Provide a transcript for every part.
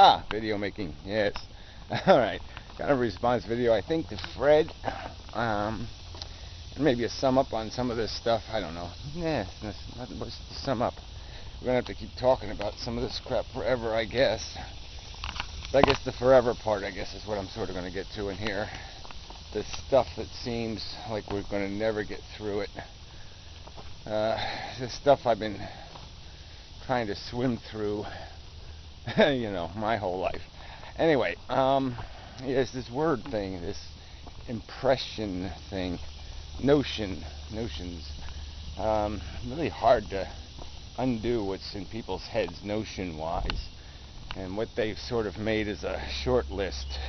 Ah, video making, yes. Alright, kind of a response video, I think, to Fred. And maybe a sum up on some of this stuff. I don't know. Yeah, nothing much to sum up. We're going to have to keep talking about some of this crap forever, I guess. But I guess the forever part, I guess, is what I'm sort of going to get to in here. The stuff that seems like we're going to never get through it. The stuff I've been trying to swim through, you know, my whole life. Anyway, it's this word thing, this impression thing, notions. Really hard to undo what's in people's heads notion-wise, and what they've sort of made is a short list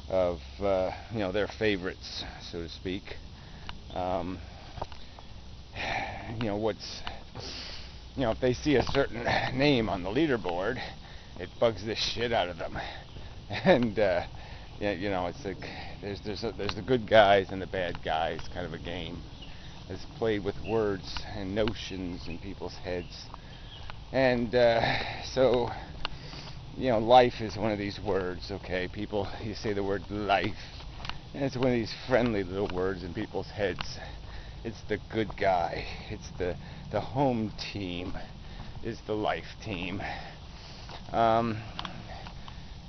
of you know, their favorites, so to speak. You know, if they see a certain name on the leaderboard, it bugs the shit out of them. And yeah, you know, it's like there's the good guys and the bad guys kind of a game. It's played with words and notions in people's heads. And so, you know, life is one of these words, okay? People, you say the word life, and it's one of these friendly little words in people's heads. It's the good guy. It's the home team. It's the life team.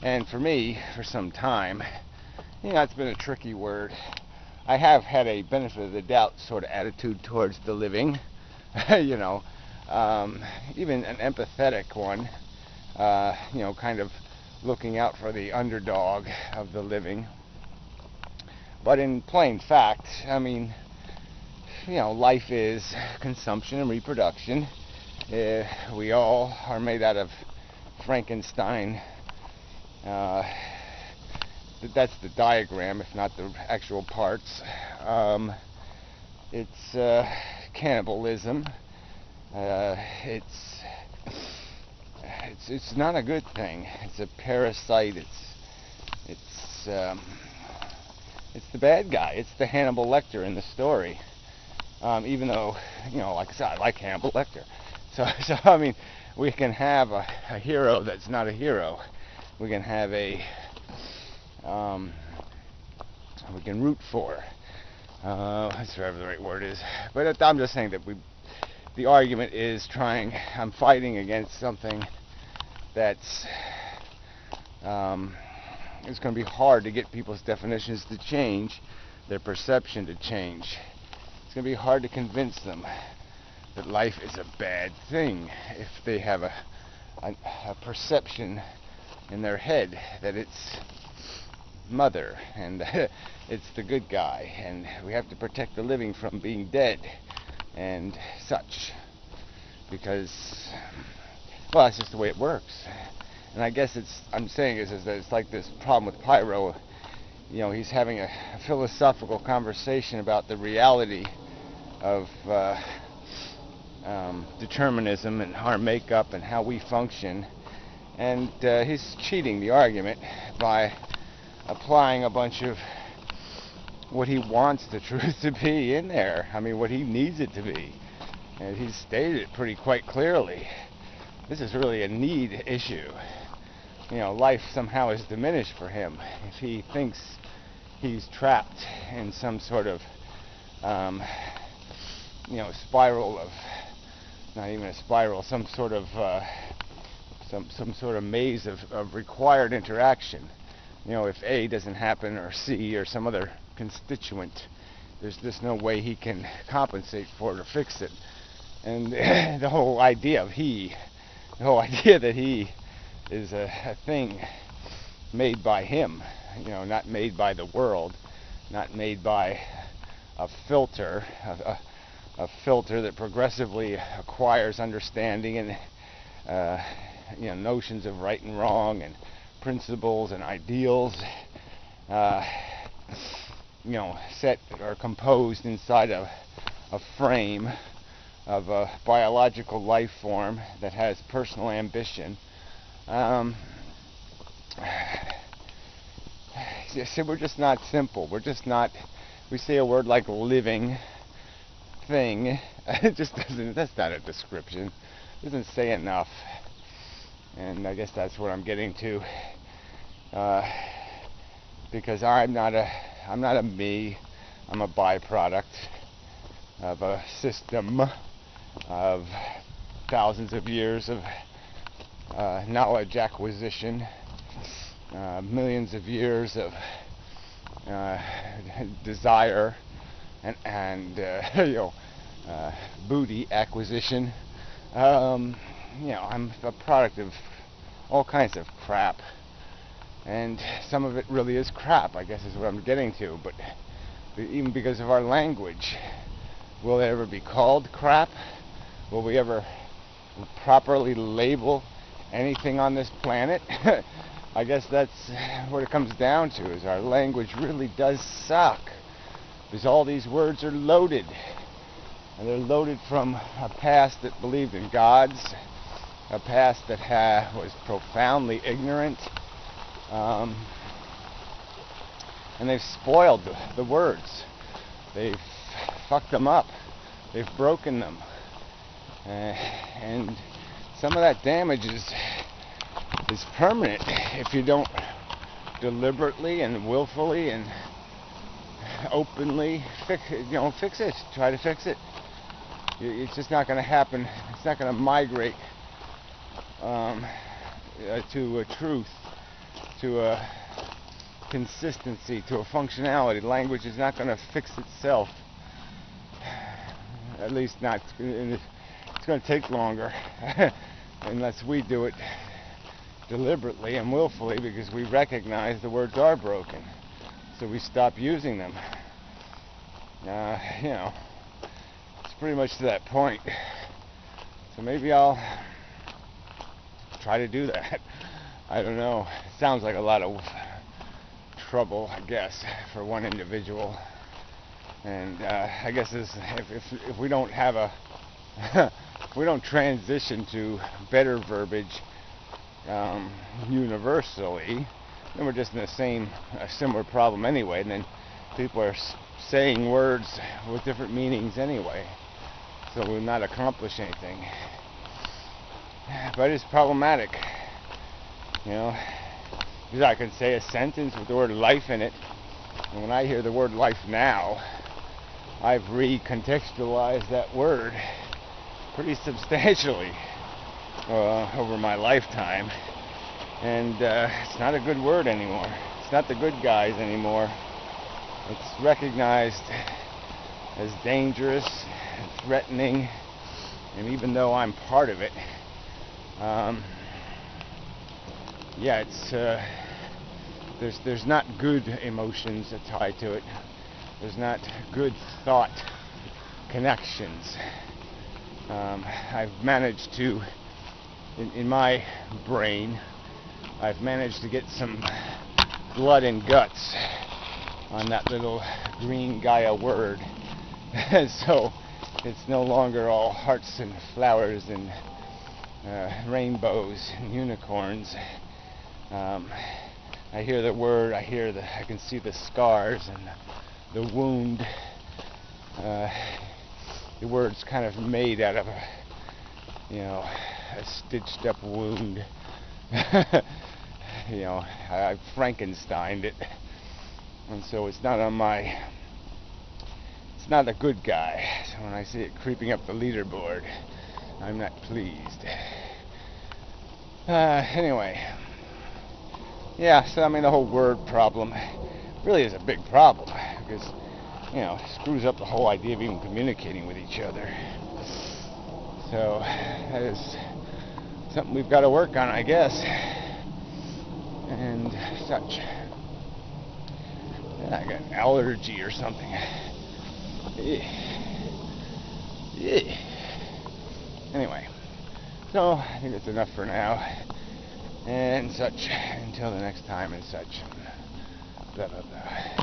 And for me, for some time, you know, it's been a tricky word. I have had a benefit of the doubt sort of attitude towards the living, you know, even an empathetic one, you know, kind of looking out for the underdog of the living. But in plain fact, I mean, you know, life is consumption and reproduction. We all are made out of Frankenstein. That's the diagram, if not the actual parts. It's cannibalism. It's not a good thing. It's a parasite. It's the bad guy. It's the Hannibal Lecter in the story. Even though, you know, like I said, I like Hannibal Lecter. So I mean, we can have a hero that's not a hero. We can have a we can root for. That's whatever the right word is. But I'm just saying that the argument is I'm fighting against something that's it's going to be hard to get people's definitions to change, their perception to change. It's going to be hard to convince them that life is a bad thing if they have a perception in their head that it's mother and it's the good guy, and we have to protect the living from being dead and such, because, well, that's just the way it works. And I guess I'm saying is that it's like this problem with Pyro. You know, he's having a philosophical conversation about the reality of determinism and our makeup and how we function, and he's cheating the argument by applying a bunch of what he wants the truth to be in there. I mean, what he needs it to be, and he's stated it quite clearly. This is really a need issue. You know, life somehow is diminished for him if he thinks he's trapped in some sort of you know, spiral of, not even a spiral, some sort of some sort of maze of required interaction. You know, if A doesn't happen, or C, or some other constituent, there's just no way he can compensate for it or fix it. And the whole idea that he is a thing made by him, you know, not made by the world, not made by a filter, a filter that progressively acquires understanding and you know, notions of right and wrong and principles and ideals, you know, set or composed inside a frame of a biological life form that has personal ambition. So we're just not simple. We're just not. We say a word like living thing. It just doesn't. That's not a description. It doesn't say enough. And I guess that's what I'm getting to, because I'm not a me. I'm a byproduct of a system of thousands of years of knowledge acquisition, millions of years of desire and booty acquisition. I'm a product of all kinds of crap, and some of it really is crap, I guess is what I'm getting to. But even because of our language, will it ever be called crap? Will we ever properly label anything on this planet? I guess that's what it comes down to, is our language really does suck, because all these words are loaded, and they're loaded from a past that believed in gods, a past that was profoundly ignorant, and they've spoiled the words. They've fucked them up. They've broken them. And some of that damage is permanent if you don't deliberately and willfully and openly fix it. Try to fix it. It's just not going to happen. It's not going to migrate to a truth, to a consistency, to a functionality. Language is not going to fix itself. At least not. It's going to take longer unless we do it deliberately and willfully, because we recognize the words are broken, so we stop using them. It's pretty much to that point. So maybe I'll try to do that. I don't know. It sounds like a lot of trouble, I guess, for one individual. And I guess if we don't have if we don't transition to better verbiage universally, then we're just in a similar problem anyway. And then people are saying words with different meanings anyway, so we'll not accomplish anything. But it's problematic, because I can say a sentence with the word life in it, and when I hear the word life now, I've recontextualized that word pretty substantially over my lifetime, and it's not a good word anymore. It's not the good guys anymore. It's recognized as dangerous and threatening, and even though I'm part of it, there's not good emotions tied to it. There's not good thought connections. I've managed to, in my brain, I've managed to get some blood and guts on that little green Gaia word. So it's no longer all hearts and flowers and rainbows and unicorns. I hear the word, I can see the scars and the wound. The word's kind of made out of a stitched up wound. I Frankensteined it, and so it's not a good guy. So when I see it creeping up the leaderboard, I'm not pleased. Anyway, so the whole word problem really is a big problem, because it screws up the whole idea of even communicating with each other. So that is something we've got to work on, I guess, and such. I got an allergy or something. Anyway, so I think that's enough for now, and such, until the next time and such. Blah, blah, blah.